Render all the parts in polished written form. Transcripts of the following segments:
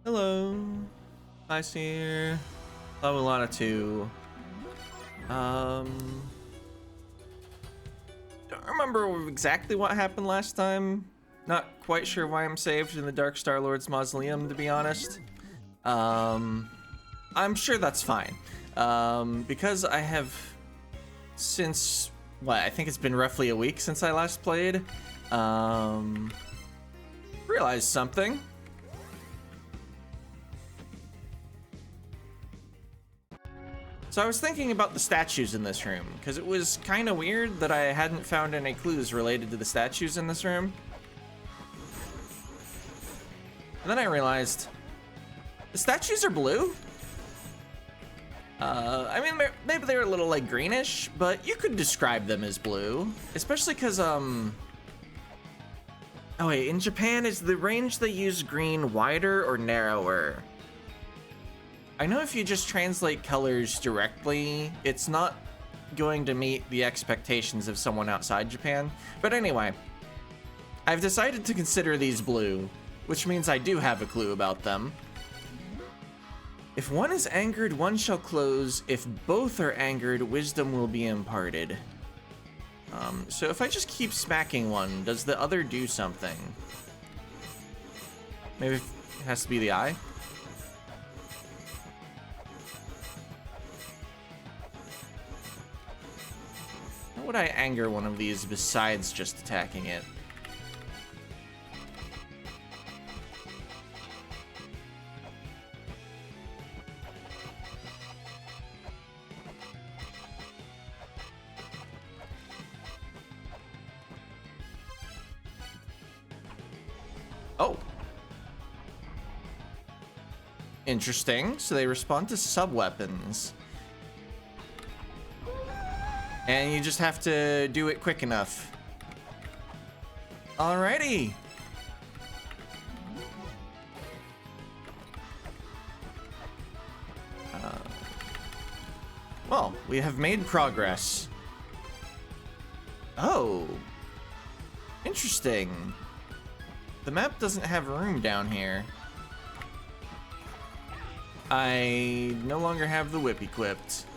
Hello. Nice here. La-Mulana 2. Don't remember exactly what happened last time. Not quite sure why I'm saved in the Dark Star Lord's mausoleum, to be honest. I'm sure that's fine. Because I have since I think it's been roughly a week since I last played. Realized something. So I was thinking about the statues in this room, because it was kind of weird that I hadn't found any clues related to the statues in this room. And then I realized, the statues are blue? I mean, maybe they're a little like greenish, but you could describe them as blue. Especially because, oh wait, in Japan, is the range they use green wider or narrower? I know if you just translate colors directly, it's not going to meet the expectations of someone outside Japan. But anyway, I've decided to consider these blue, which means I do have a clue about them. If one is angered, one shall close. If both are angered, wisdom will be imparted. So if I just keep smacking one, does the other do something? Maybe it has to be the eye? How would I anger one of these besides just attacking it? Oh. Interesting. So they respond to sub-weapons. And you just have to do it quick enough. Alrighty. Well, we have made progress. Oh. Interesting. The map doesn't have room down here. I no longer have the whip equipped.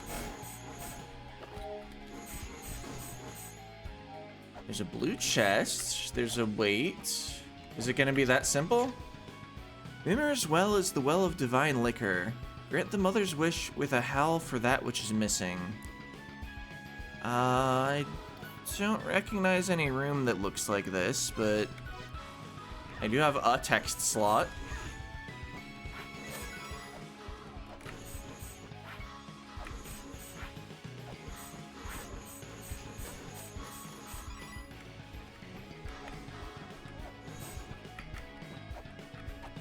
There's a blue chest. There's a weight. Is it gonna be that simple? Mimmir's well is the well of divine liquor. Grant the mother's wish with a howl for that which is missing. I don't recognize any room that looks like this, but I do have a text slot.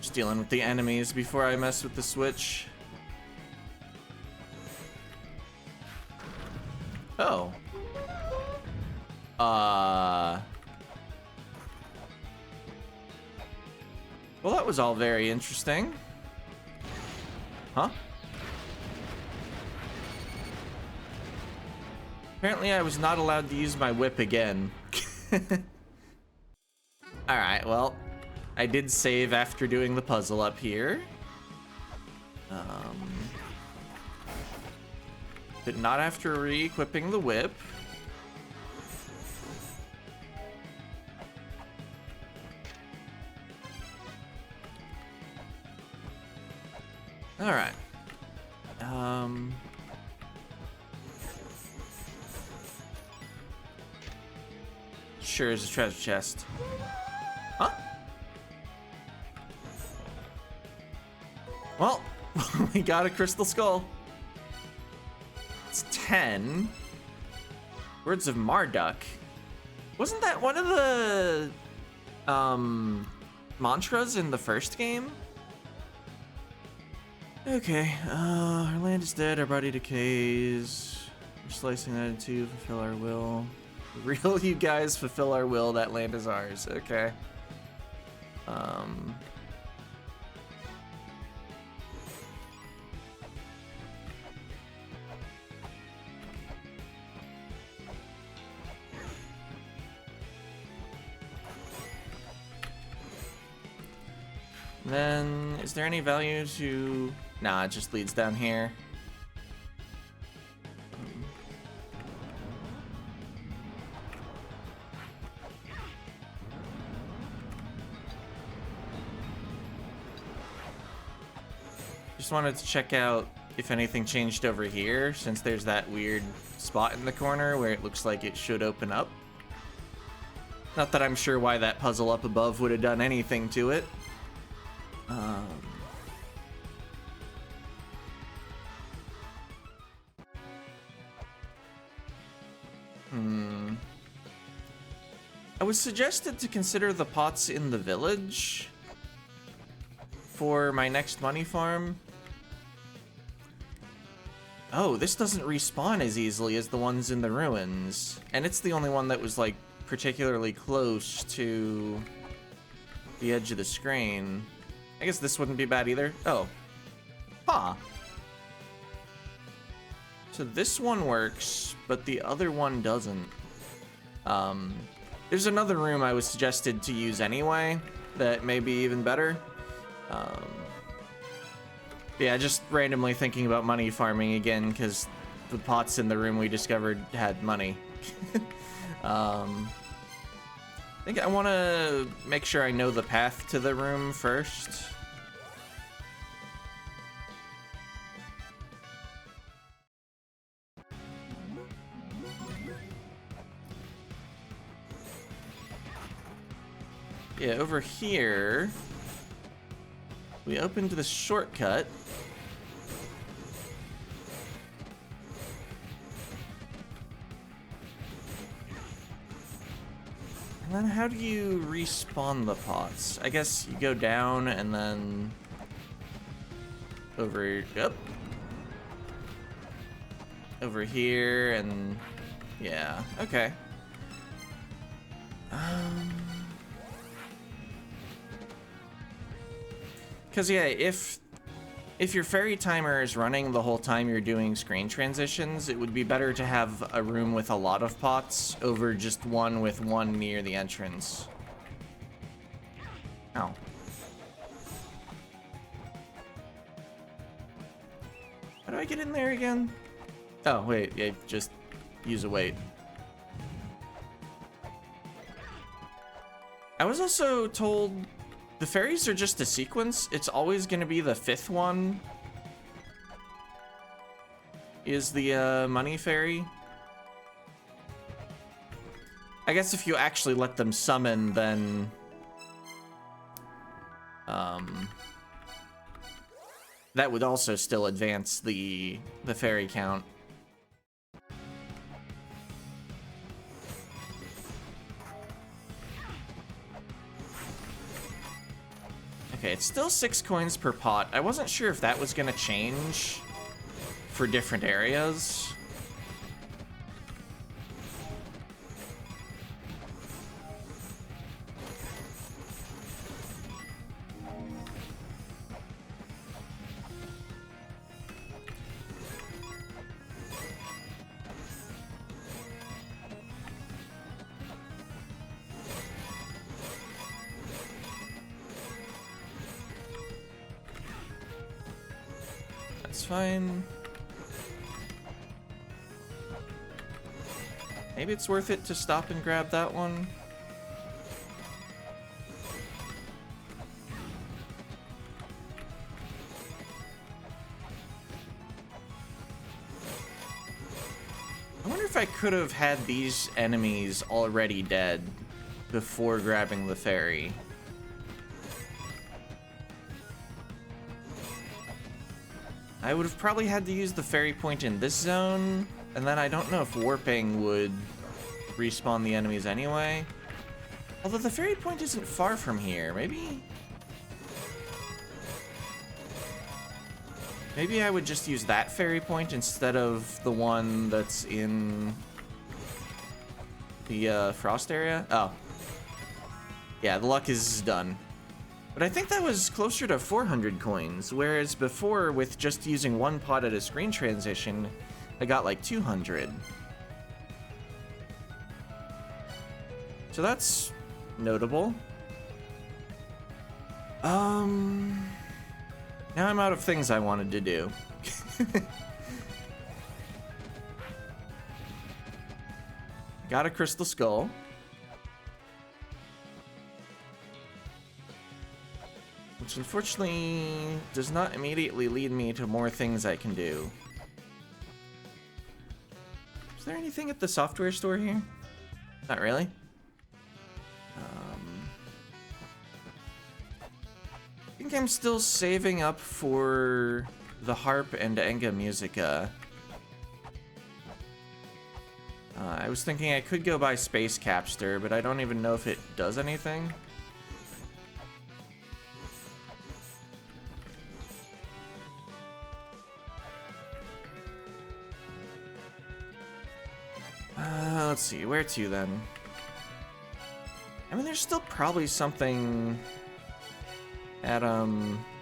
Just dealing with the enemies before I mess with the switch. Oh. Well, that was all very interesting. Huh? Apparently I was not allowed to use my whip again. Alright, well, I did save after doing the puzzle up here. But not after re-equipping the whip. Alright. Sure is a treasure chest. Huh? Well, we got a crystal skull. It's 10. Words of Marduk. Wasn't that one of the mantras in the first game? Okay, our land is dead, our body decays. We're slicing that in two, fulfill our will. Real, you guys, fulfill our will, that land is ours, okay. Then, is there any value to... Nah, it just leads down here. Just wanted to check out if anything changed over here, since there's that weird spot in the corner where it looks like it should open up. Not that I'm sure why that puzzle up above would have done anything to it. I was suggested to consider the pots in the village for my next money farm. Oh, this doesn't respawn as easily as the ones in the ruins. And it's the only one that was, like, particularly close to the edge of the screen. I guess this wouldn't be bad either. Oh. Huh. So this one works, but the other one doesn't. There's another room I was suggested to use anyway that may be even better. Yeah, just randomly thinking about money farming again because the pots in the room we discovered had money. I think I want to make sure I know the path to the room first. Yeah, over here, we opened this shortcut. And then how do you respawn the pots? I guess you go down and then over, yep. Over here and yeah, okay. Cause yeah, if your fairy timer is running the whole time you're doing screen transitions, it would be better to have a room with a lot of pots over just one with one near the entrance. Ow. How do I get in there again? Oh, wait, yeah, just use a wait. I was also told the fairies are just a sequence. It's always going to be the fifth one is the money fairy. I guess if you actually let them summon, then that would also still advance the fairy count. Okay, it's still 6 coins per pot. I wasn't sure if that was gonna change for different areas. Fine. Maybe it's worth it to stop and grab that one. I wonder if I could have had these enemies already dead before grabbing the fairy. I would have probably had to use the fairy point in this zone, and then I don't know if warping would respawn the enemies anyway. Although the fairy point isn't far from here, maybe I would just use that fairy point instead of the one that's in the frost area. Oh. Yeah, the luck is done. But I think that was closer to 400 coins, whereas before, with just using one pot at a screen transition, I got like 200. So that's notable. Now I'm out of things I wanted to do. Got a crystal skull. Which unfortunately does not immediately lead me to more things I can do. Is there anything at the software store here? Not really. I think I'm still saving up for the harp and Enga Musica. I was thinking I could go buy Space Capster, but I don't even know if it does anything. Let's see, where to then? I mean, there's still probably something at,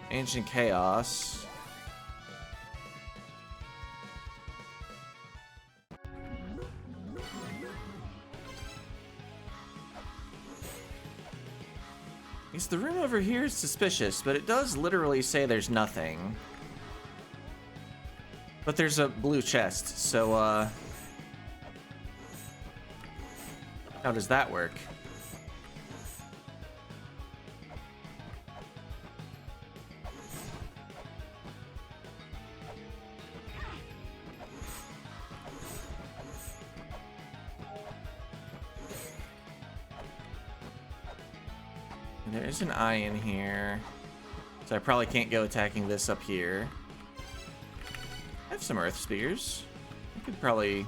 Ancient Chaos. The room over here is suspicious, but it does literally say there's nothing. But there's a blue chest, so, how does that work? There's an eye in here, so I probably can't go attacking this up here. I have some earth spears. I could probably...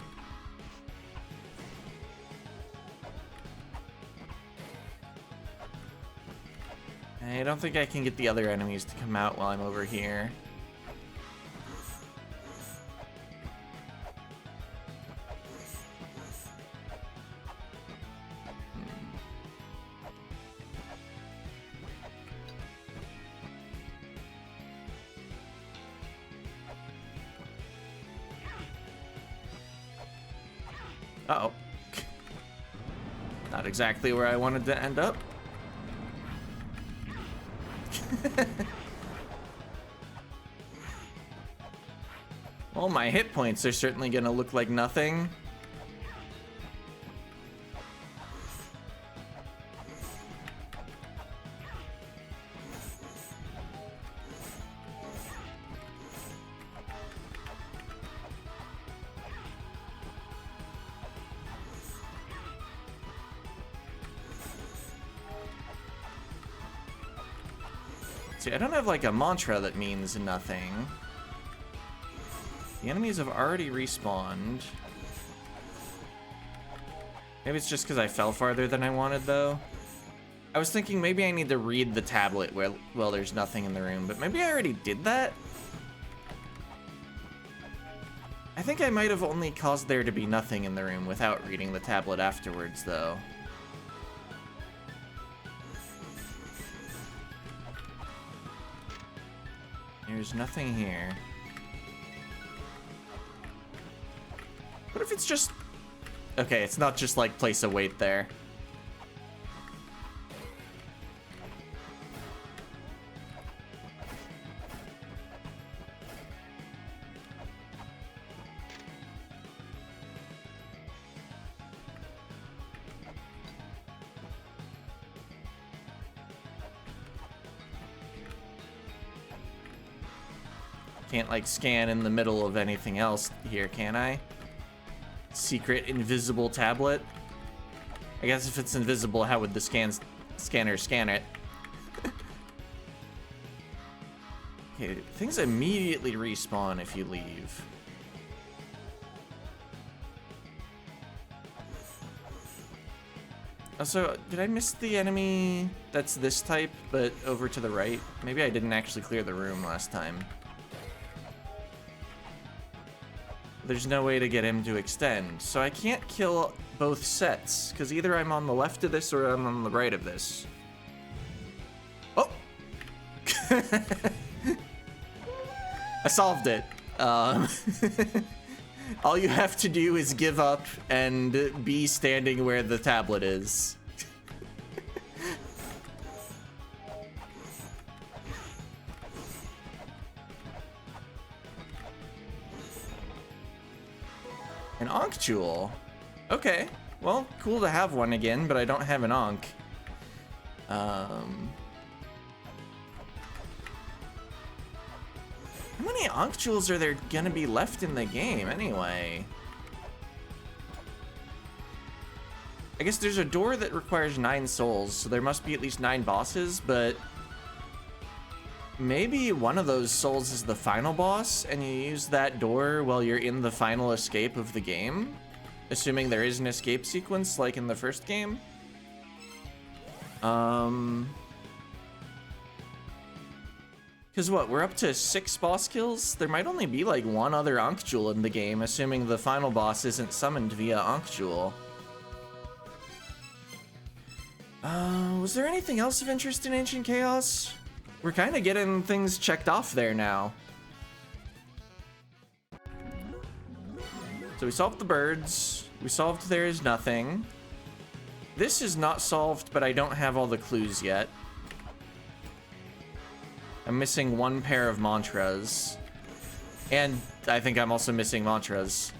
I don't think I can get the other enemies to come out while I'm over here. Uh-oh. Not exactly where I wanted to end up. Well, my hit points are certainly gonna look like nothing. See, I don't have like a mantra that means nothing. The enemies have already respawned. Maybe it's just because I fell farther than I wanted, though. I was thinking maybe I need to read the tablet well, there's nothing in the room, but maybe I already did that? I think I might have only caused there to be nothing in the room without reading the tablet afterwards, though. There's nothing here. What if it's just... Okay, it's not just like place a weight there. Can't like scan in the middle of anything else here, can I? Secret invisible tablet? I guess if it's invisible, how would the scanner scan it? Okay, things immediately respawn if you leave. Also, did I miss the enemy that's this type, but over to the right? Maybe I didn't actually clear the room last time. There's no way to get him to extend, so I can't kill both sets, because either I'm on the left of this or I'm on the right of this. Oh! I solved it. All you have to do is give up and be standing where the tablet is. An Ankh Jewel. Okay. Well, cool to have one again, but I don't have an Ankh. How many Ankh Jewels are there gonna be left in the game anyway? I guess there's a door that requires 9 souls, so there must be at least 9 bosses, but maybe one of those souls is the final boss, and you use that door while you're in the final escape of the game? Assuming there is an escape sequence like in the first game? Because what, we're up to 6 boss kills? There might only be like 1 other Ankh Jewel in the game, assuming the final boss isn't summoned via Ankh Jewel. Was there anything else of interest in Ancient Chaos? We're kind of getting things checked off there now. So we solved the birds. We solved there is nothing. This is not solved, but I don't have all the clues yet. I'm missing 1 pair of mantras. And I think I'm also missing mantras.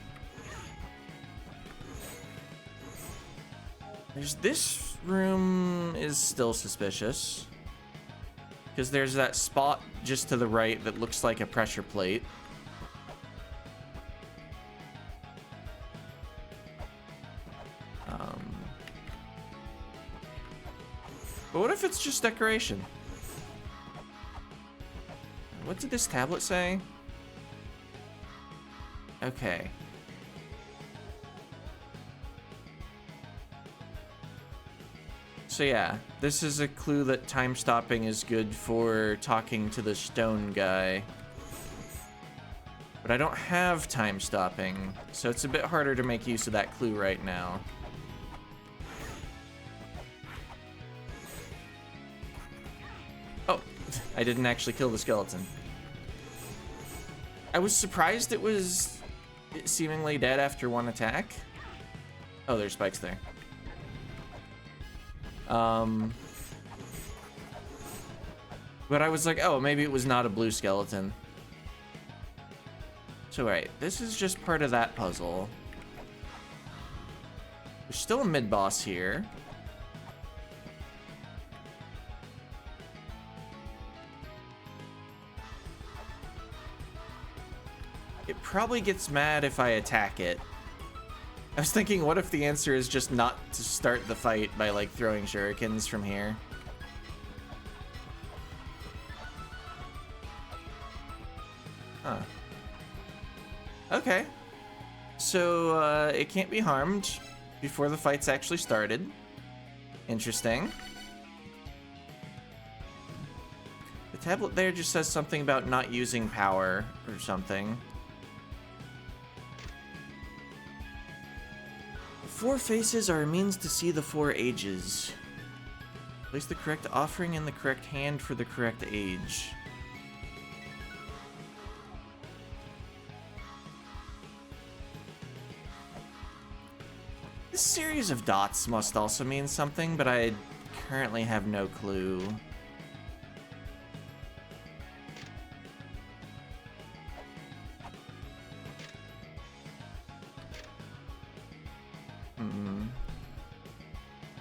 There's this room is still suspicious. Because there's that spot just to the right that looks like a pressure plate. But what if it's just decoration? What did this tablet say? Okay. So yeah, this is a clue that time stopping is good for talking to the stone guy. But I don't have time stopping, so it's a bit harder to make use of that clue right now. Oh, I didn't actually kill the skeleton. I was surprised it was seemingly dead after 1 attack. Oh, there's spikes there. But I was like, oh, maybe it was not a blue skeleton. So, right, this is just part of that puzzle. There's still a mid-boss here. It probably gets mad if I attack it. I was thinking, what if the answer is just not to start the fight by, like, throwing shurikens from here? Huh. Okay. So, it can't be harmed before the fight's actually started. Interesting. The tablet there just says something about not using power or something. 4 faces are a means to see the 4 ages. Place the correct offering in the correct hand for the correct age. This series of dots must also mean something, but I currently have no clue.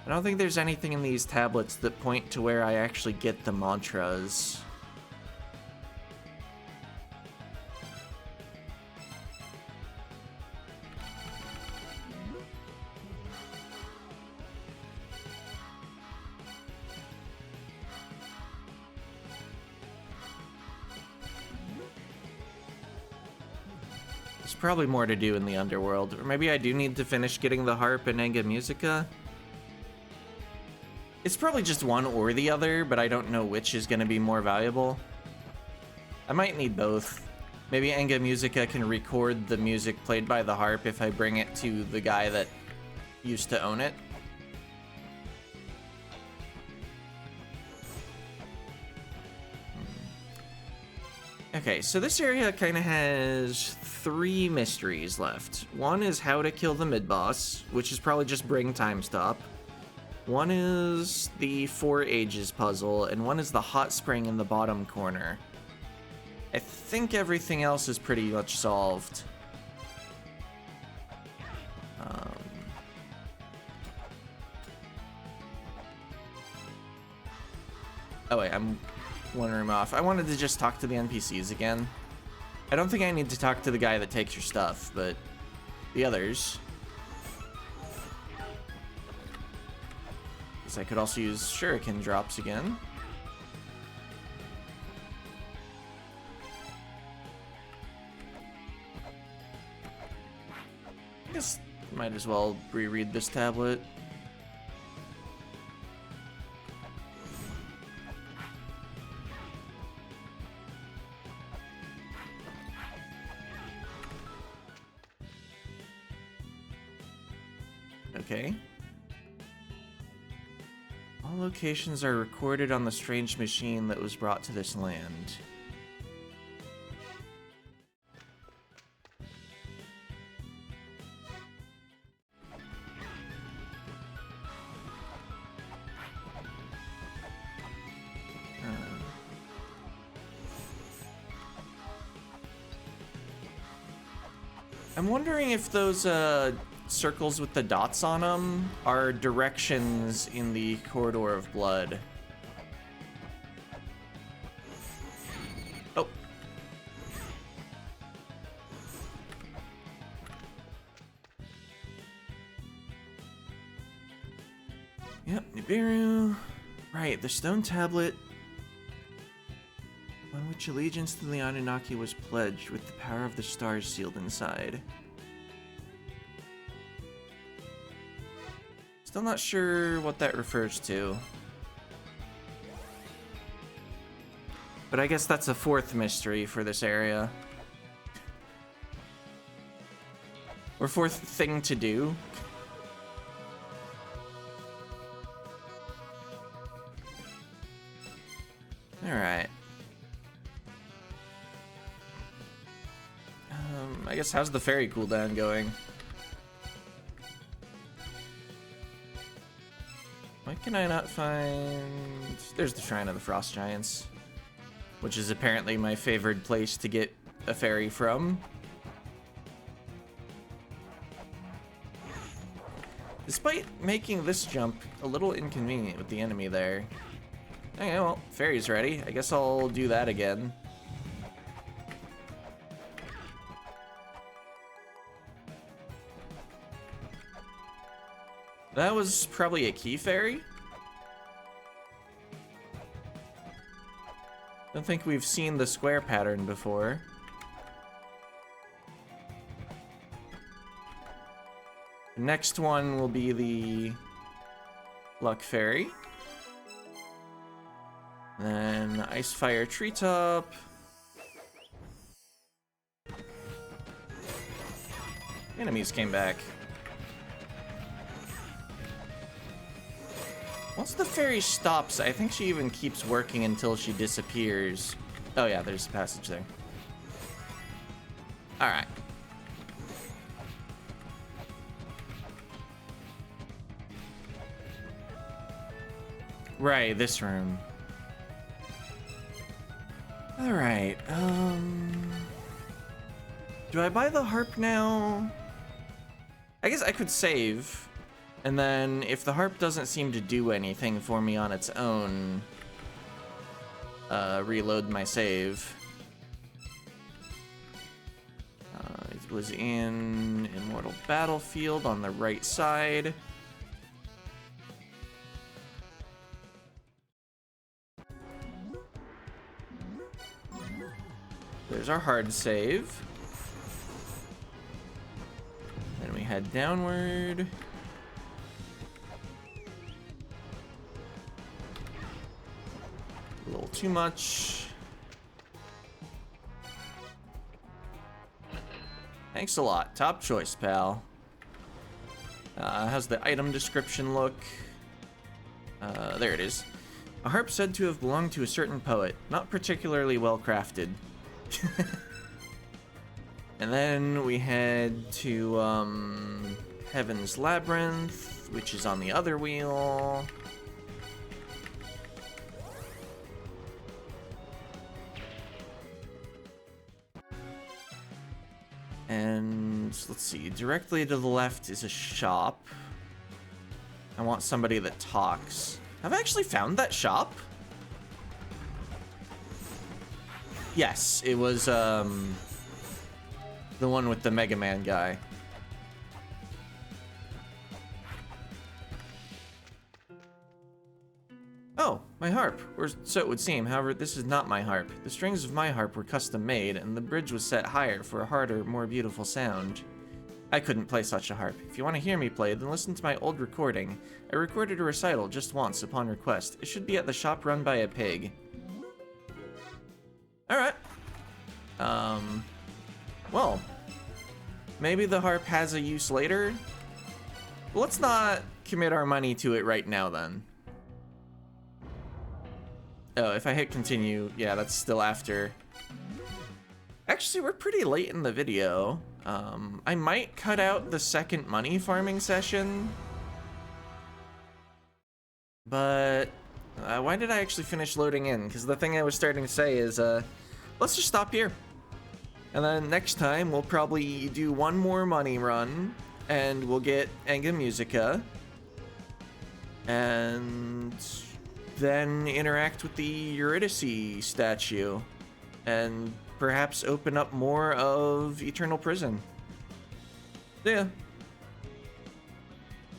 I don't think there's anything in these tablets that point to where I actually get the mantras. There's probably more to do in the underworld, or maybe I do need to finish getting the harp and Enga Musica. It's probably just one or the other, but I don't know which is going to be more valuable. I might need both. Maybe Enga Musica can record the music played by the harp if I bring it to the guy that used to own it. Okay, so this area kind of has 3 mysteries left. One is how to kill the mid-boss, which is probably just bring time stop. One is the 4 ages puzzle, and one is the hot spring in the bottom corner. I think everything else is pretty much solved. Oh wait, I'm one room off. I wanted to just talk to the NPCs again. I don't think I need to talk to the guy that takes your stuff, but the others. Guess I could also use shuriken drops again. I guess might as well reread this tablet. Okay. All locations are recorded on the strange machine that was brought to this land. I'm wondering if those circles with the dots on them are directions in the corridor of blood. Oh. Yep, Nibiru. Right, the stone tablet on which allegiance to the Anunnaki was pledged with the power of the stars sealed inside. Still not sure what that refers to. But I guess that's a fourth mystery for this area. Or fourth thing to do. Alright. I guess how's the fairy cooldown going? Why can I not find... There's the Shrine of the Frost Giants, which is apparently my favored place to get a fairy from. Despite making this jump a little inconvenient with the enemy there. Okay, well, fairy's ready. I guess I'll do that again. That was probably a key fairy. Don't think we've seen the square pattern before. The next one will be the Luck Fairy. Then Icefire Treetop. Enemies came back. Once the fairy stops, I think she even keeps working until she disappears. Oh yeah, there's a passage there. Alright. Right, this room. Alright, do I buy the harp now? I guess I could save. And then, if the harp doesn't seem to do anything for me on its own, reload my save. It was in Immortal Battlefield on the right side. There's our hard save. Then we head downward. A little too much. Thanks a lot. Top choice, pal. How's the item description look? There it is. A harp said to have belonged to a certain poet. Not particularly well crafted. And then we head to Heaven's Labyrinth, which is on the other wheel. And let's see, directly to the left is a shop. I want somebody that talks. Have I actually found that shop? Yes, it was the one with the Mega Man guy. Oh, my harp, or so it would seem. However, this is not my harp. The strings of my harp were custom made, and the bridge was set higher for a harder, more beautiful sound. I couldn't play such a harp. If you want to hear me play, then listen to my old recording. I recorded a recital just once upon request. It should be at the shop run by a pig. Alright. Well, maybe the harp has a use later? Let's not commit our money to it right now then. Oh, if I hit continue, yeah, that's still after. Actually, we're pretty late in the video. I might cut out the second money farming session. But why did I actually finish loading in? Because the thing I was starting to say is, let's just stop here. And then next time, we'll probably do one more money run, and we'll get Enga Musica. And then interact with the Eurydice statue. And perhaps open up more of Eternal Prison. Yeah.